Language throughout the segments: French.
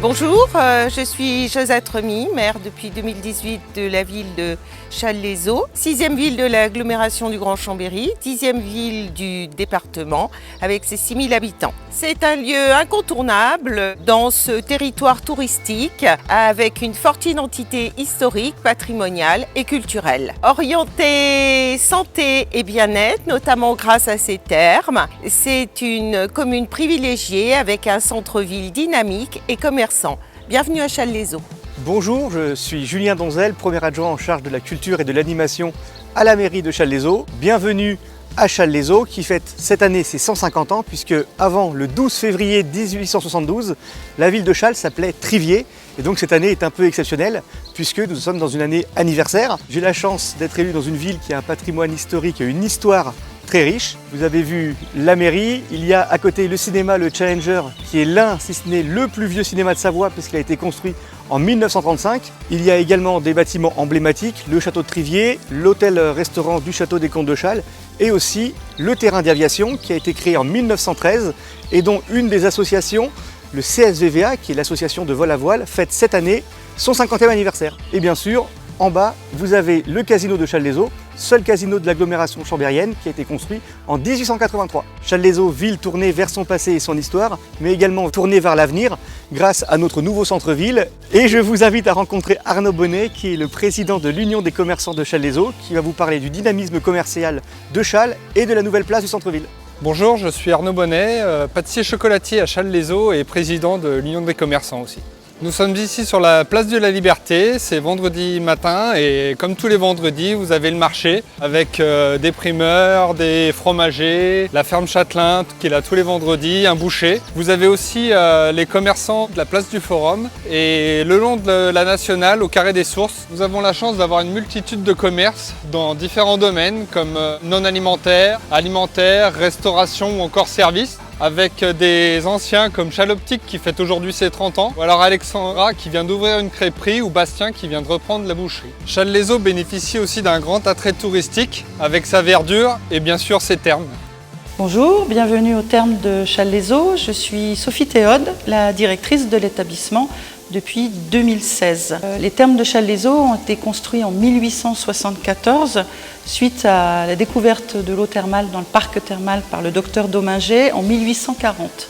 Bonjour, je suis Josette Remy, maire depuis 2018 de la ville de Challes-les-Eaux, 6e ville de l'agglomération du Grand Chambéry, 10e ville du département avec ses 6000 habitants. C'est un lieu incontournable dans ce territoire touristique avec une forte identité historique, patrimoniale et culturelle. Orienté santé et bien-être, notamment grâce à ses thermes, c'est une commune privilégiée avec un centre-ville dynamique et commerçant. Bienvenue à Challes-les-Eaux. Bonjour, je suis Julien Donzel, premier adjoint en charge de la culture et de l'animation à la mairie de Challes-les-Eaux. Bienvenue à Challes-les-Eaux qui fête cette année ses 150 ans puisque avant le 12 février 1872, la ville de Challes s'appelait Triviers et donc cette année est un peu exceptionnelle puisque nous sommes dans une année anniversaire. J'ai la chance d'être élu dans une ville qui a un patrimoine historique et une histoire très riche. Vous avez vu la mairie, il y a à côté le cinéma, le Challenger, qui est l'un, si ce n'est le plus vieux cinéma de Savoie puisqu'il a été construit en 1935. Il y a également des bâtiments emblématiques, le château de Triviers, l'hôtel-restaurant du château des Comtes de Challes et aussi le terrain d'aviation qui a été créé en 1913 et dont une des associations, le CSVVA, qui est l'association de vol à voile, fête cette année son 50e anniversaire. Et bien sûr, en bas, vous avez le casino de Challes-les-Eaux, seul casino de l'agglomération chambérienne qui a été construit en 1883. Challes-les-Eaux, ville tournée vers son passé et son histoire, mais également tournée vers l'avenir grâce à notre nouveau centre-ville. Et je vous invite à rencontrer Arnaud Bonnet, qui est le président de l'Union des commerçants de Challes-les-Eaux, qui va vous parler du dynamisme commercial de Challes et de la nouvelle place du centre-ville. Bonjour, je suis Arnaud Bonnet, pâtissier chocolatier à Challes-les-Eaux et président de l'Union des commerçants aussi. Nous sommes ici sur la place de la Liberté, c'est vendredi matin et comme tous les vendredis, vous avez le marché avec des primeurs, des fromagers, la ferme Châtelain qui est là tous les vendredis, un boucher. Vous avez aussi les commerçants de la place du Forum et le long de la Nationale, au Carré des Sources, nous avons la chance d'avoir une multitude de commerces dans différents domaines comme non alimentaire, alimentaire, restauration ou encore services, avec des anciens comme Chaloptique qui fête aujourd'hui ses 30 ans, ou alors Alexandra qui vient d'ouvrir une crêperie ou Bastien qui vient de reprendre la boucherie. Challes-les-Eaux bénéficie aussi d'un grand attrait touristique avec sa verdure et bien sûr ses thermes. Bonjour, bienvenue au terme de Challes-les-Eaux. Je suis Sophie Théode, la directrice de l'établissement depuis 2016. Les thermes de Challes-les-Eaux ont été construits en 1874 suite à la découverte de l'eau thermale dans le parc thermal par le docteur Dominger en 1840.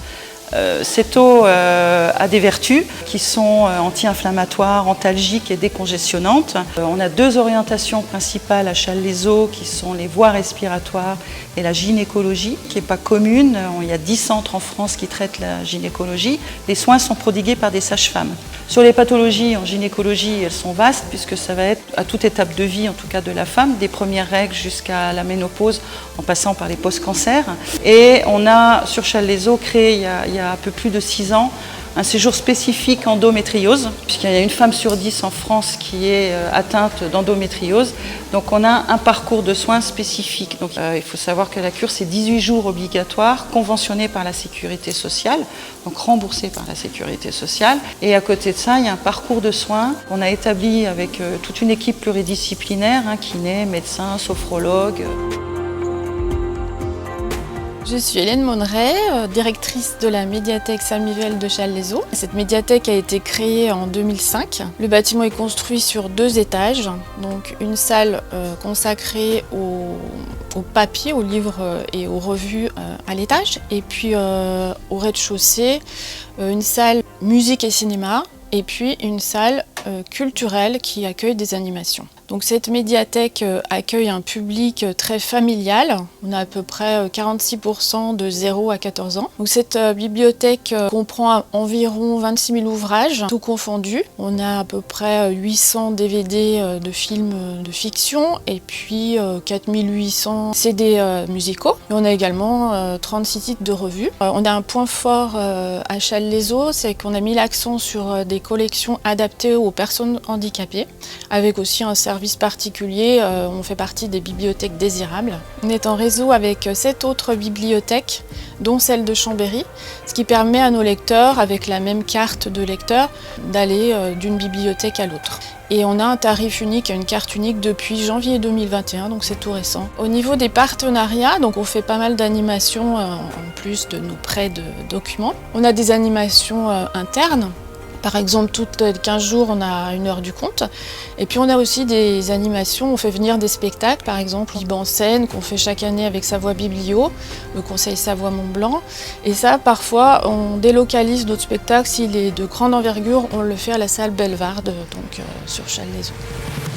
Cette eau a des vertus qui sont anti-inflammatoires, antalgiques et décongestionnantes. On a deux orientations principales à Challes-les-Eaux qui sont les voies respiratoires et la gynécologie, qui n'est pas commune. Il y a 10 centres en France qui traitent la gynécologie. Les soins sont prodigués par des sages-femmes. Sur les pathologies en gynécologie, elles sont vastes puisque ça va être à toute étape de vie, en tout cas de la femme, des premières règles jusqu'à la ménopause en passant par les post-cancers. Et on a sur Challes-les-Eaux créé il y a un peu plus de 6 ans un séjour spécifique endométriose, puisqu'il y a une femme sur 10 en France qui est atteinte d'endométriose. Donc on a un parcours de soins spécifique. Donc, il faut savoir que la cure, c'est 18 jours obligatoires, conventionnés par la sécurité sociale, donc remboursés par la sécurité sociale. Et à côté de ça, il y a un parcours de soins qu'on a établi avec toute une équipe pluridisciplinaire, kinés, médecins, sophrologues. Je suis Hélène Monneret, directrice de la médiathèque Saint-Mivel de Challes-les-Eaux. Cette médiathèque a été créée en 2005. Le bâtiment est construit sur 2 étages, donc une salle consacrée aux papiers, aux livres et aux revues à l'étage, et puis au rez-de-chaussée, une salle musique et cinéma, et puis une salle culturelle qui accueille des animations. Donc cette médiathèque accueille un public très familial. On a à peu près 46% de 0 à 14 ans. Donc cette bibliothèque comprend environ 26 000 ouvrages, tout confondus. On a à peu près 800 DVD de films de fiction et puis 4800 CD musicaux. Et on a également 36 titres de revues. On a un point fort à Challes-les-Eaux, c'est qu'on a mis l'accent sur des collections adaptées aux personnes handicapées, avec aussi un service particulier. On fait partie des bibliothèques désirables. On est en réseau avec 7 autres bibliothèques, dont celle de Chambéry, ce qui permet à nos lecteurs, avec la même carte de lecteur, d'aller d'une bibliothèque à l'autre. Et on a un tarif unique, une carte unique depuis janvier 2021, donc c'est tout récent. Au niveau des partenariats, donc on fait pas mal d'animations en plus de nos prêts de documents. On a des animations internes Par exemple, toutes les 15 jours, on a une heure du conte. Et puis on a aussi des animations, on fait venir des spectacles, par exemple Liban en scène, qu'on fait chaque année avec Savoie Biblio, le Conseil Savoie Mont-Blanc. Et ça, parfois, on délocalise notre spectacle. S'il est de grande envergure, on le fait à la salle Bellevarde, donc sur Challes-les-Eaux.